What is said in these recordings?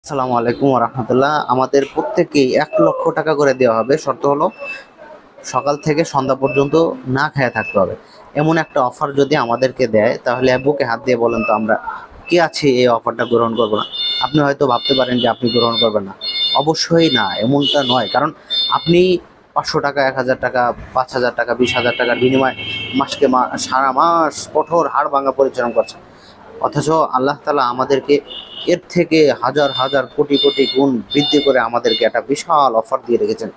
আসসালামু আলাইকুম রহমতুল্লাহ। আমাদের প্রত্যেকেই 1 লক্ষ টাকা করে দেওয়া হবে। শর্ত হলো সকাল থেকে সন্ধ্যা পর্যন্ত না খেয়ে থাকতে হবে। এমন একটা অফার যদি আমাদেরকে দেয়, তাহলে বুকে হাত দিয়ে বলেন তো আমরা কে আছি এই অফারটা গ্রহণ করব না? আপনি হয়তো ভাবতে পারেন যে আপনি গ্রহণ করবেন না। অবশ্যই না, এমনটা নয়। কারণ আপনি 500 টাকা, 1000 টাকা, 5000 টাকা, 20,000 টাকার বিনিময়ে সারা মাস কঠোর হাড় ভাঙা পরিশ্রম করছেন। অথচ আল্লাহ তাআলা আমাদেরকে এর থেকে হাজার হাজার কোটি কোটি গুণ বৃদ্ধি করে আমাদেরকে একটা বিশাল অফার দিয়ে রেখেছেন।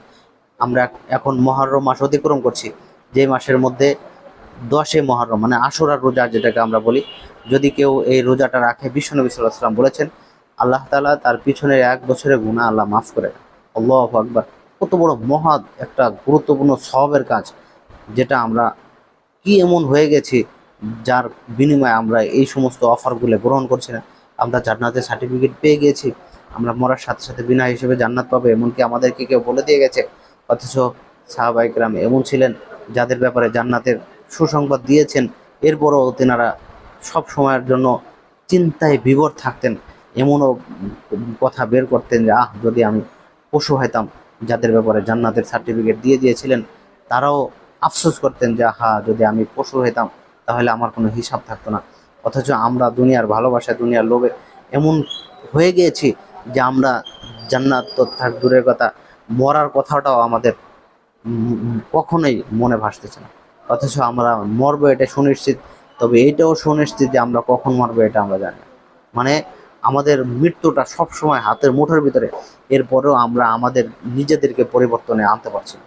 আমরা এখন মহররম মাস অতিক্রম করছি, যে মাসের মধ্যে 10-এ মহররম মানে আশুরার রোজা যেটাকে আমরা বলি। যদি কেউ এই রোজাটা রাখে, বিশ্বনবী সাল্লাল্লাহু আলাইহি ওয়াসাল্লাম বলেছেন আল্লাহ তাআলা তার পিছনের 1 বছরের গুনাহ আল্লাহ মাফ করে দেন। আল্লাহু আকবার! কত বড় মহৎ একটা গুরুত্বপূর্ণ সওয়াবের কাজ, যেটা আমরা কি এমন হয়ে গেছি যার বিনিময়ে আমরা এই সমস্ত অফারগুলো গ্রহণ করছি না? আমরা জান্নাতের সার্টিফিকেট পেয়ে গিয়েছি, আমরা মরার সাথে সাথে বিনা হিসেবে জান্নাত পাবো, এমনকি আমাদেরকে কেউ বলে দিয়ে গেছে। অথচ সাহাবায়ে কেরাম এমন ছিলেন যাদের ব্যাপারে জান্নাতের সুসংবাদ দিয়েছেন, এরপরও তেনারা সব সময়ের জন্য চিন্তায় বিভোর থাকতেন। এমনও কথা বের করতেন যে যদি আমি পশু হইতাম। যাদের ব্যাপারে জান্নাতের সার্টিফিকেট দিয়ে দিয়েছিলেন, তারাও আফসোস করতেন যে যদি আমি পশু হইতাম তাহলে আমার কোনো হিসাব থাকতো না। অথচ আমরা দুনিয়ার ভালোবাসায়, দুনিয়ার লোভে এমন হয়ে গিয়েছি যে আমরা জান্নাত তো থাক দূরের কথা, মরার কথাটাও আমাদের কখনোই মনে ভাসতেছে না। অথচ আমরা মরবো এটা সুনিশ্চিত, তবে এইটাও সুনিশ্চিত যে আমরা কখন মরবো এটা আমরা জানি না। মানে আমাদের মৃত্যুটা সবসময় হাতের মুঠোর ভিতরে, এরপরেও আমরা আমাদের নিজেদেরকে পরিবর্তনে আনতে পারছি না।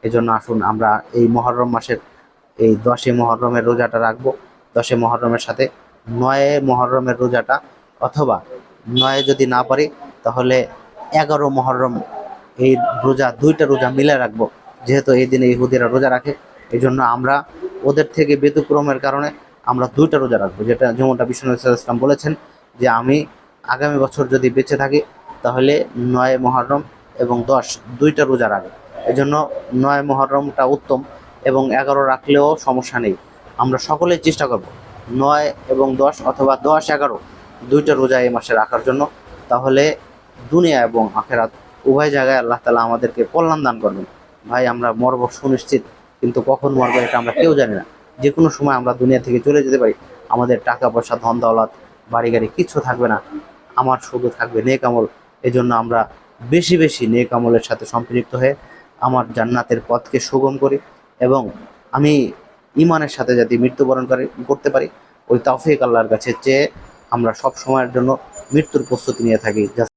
এজন্য আসুন আমরা এই মহররম মাসের এই 10-এ মহররমের রোজাটা রাখবো। 10-এ মহররমের সাথে 9-এ মহররমের রোজাটা, অথবা 9-এ যদি না পারি তাহলে 11 মহররম এই রোজা, 2টা রোজা মিলে রাখবো। যেহেতু এই দিনে ইহুদিরা রোজা রাখে, এই জন্য আমরা ওদের থেকে ব্যতিক্রমের কারণে আমরা 2টা রোজা রাখবো। যেমনটা বিশ্বনবী সাল্লাল্লাহু আলাইহি ওয়াসাল্লাম বলেছেন যে আমি আগামী বছর যদি বেঁচে থাকি তাহলে 9 মহররম এবং 10 2টা রোজা রাখবো। এজন্য 9 মহররমটা উত্তম, এবং 11 রাখলেও সমস্যা নেই। আমরা সকলেই চেষ্টা করব 9 এবং 10, অথবা 10-11 2টা রোজা এই মাসে রাখার জন্য। তাহলে দুনিয়া এবং আখেরাত উভয় জায়গায় আল্লাহ তাআলা আমাদেরকে কল্যাণ দান করবেন। ভাই, আমরা মরব সুনিশ্চিত, কিন্তু কখন মরবো এটা আমরা কেউ জানি না। যে কোনো সময় আমরা দুনিয়া থেকে চলে যেতে পারি। আমাদের টাকা পয়সা, ধন দৌলত, বাড়ি গাড়ি কিচ্ছু থাকবে না। আমার শুধু থাকবে নেক আমল। এজন্য আমরা বেশি বেশি নেক আমলের সাথে সম্পৃক্ত হয়ে আমার জান্নাতের পথকে সুগম করি, এবং আমি ইমানের সাথে যাতে মৃত্যুবরণ করতে পারি, ওই তৌফিক আল্লাহর কাছে চেয়ে আমরা সব সময়ের জন্য মৃত্যুর প্রস্তুতি নিয়ে থাকি।